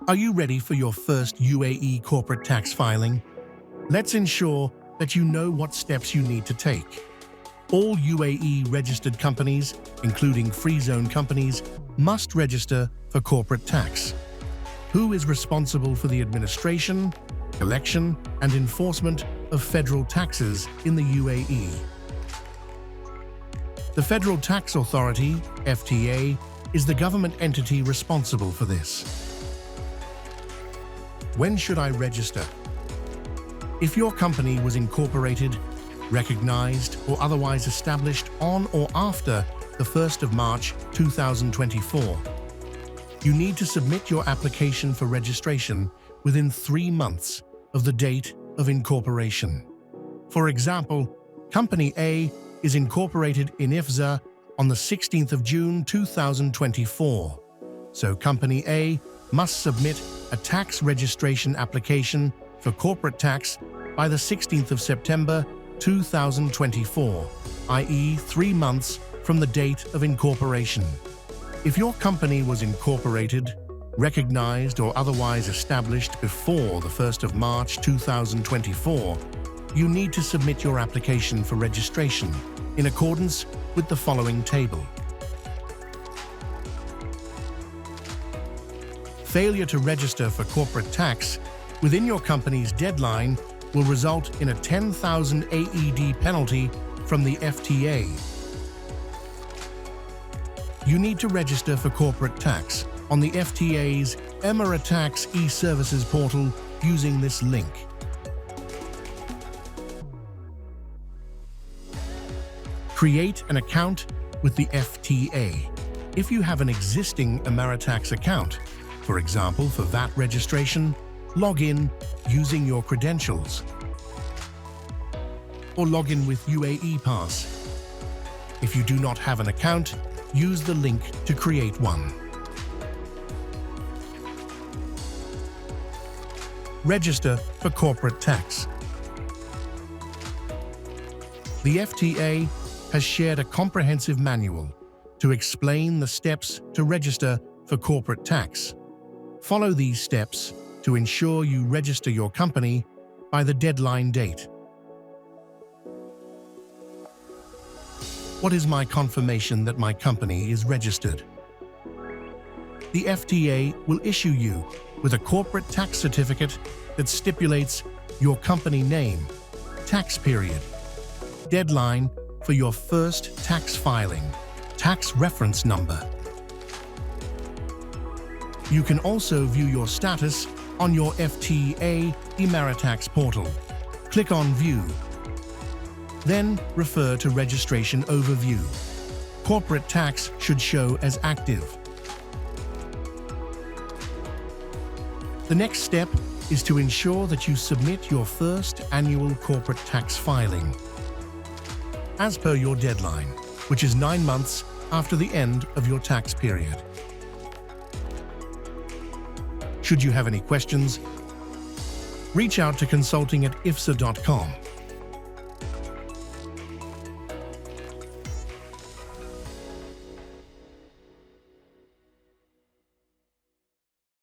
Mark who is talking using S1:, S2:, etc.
S1: Are you ready for your first UAE corporate tax filing? Let's ensure that you know what steps you need to take. All UAE registered companies, including free zone companies, must register for corporate tax. Who is responsible for the administration, collection, and enforcement of federal taxes in the UAE? The Federal Tax Authority, FTA, is the government entity responsible for this. When should I register? If your company was incorporated, recognized, or otherwise established on or after the 1st of March 2024, you need to submit your application for registration within 3 months of the date of incorporation. For example, Company A is incorporated in IFZA on the 16th of June 2024, so Company A must submit a tax registration application for corporate tax by the 16th of September 2024, i.e. 3 months from the date of incorporation. If your company was incorporated, recognized, or otherwise established before the 1st of March 2024, you need to submit your application for registration in accordance with the following table. Failure to register for corporate tax within your company's deadline will result in a 10,000 AED penalty from the FTA. You need to register for corporate tax on the FTA's Emirate Tax e-Services portal using this link. Create an account with the FTA. If you have an existing Emiratax account, for example for VAT registration, log in using your credentials. Or log in with UAE Pass. If you do not have an account, use the link to create one. Register for corporate tax. The FTA has shared a comprehensive manual to explain the steps to register for corporate tax. Follow these steps to ensure you register your company by the deadline date. What is my confirmation that my company is registered? The FTA will issue you with a corporate tax certificate that stipulates your company name, tax period, deadline for your first tax filing, tax reference number. You can also view your status on your FTA Emiratax portal. Click on View. Then refer to Registration Overview. Corporate tax should show as active. The next step is to ensure that you submit your first annual corporate tax filing as per your deadline, which is 9 months after the end of your tax period. Should you have any questions, reach out to consulting@ifsa.com.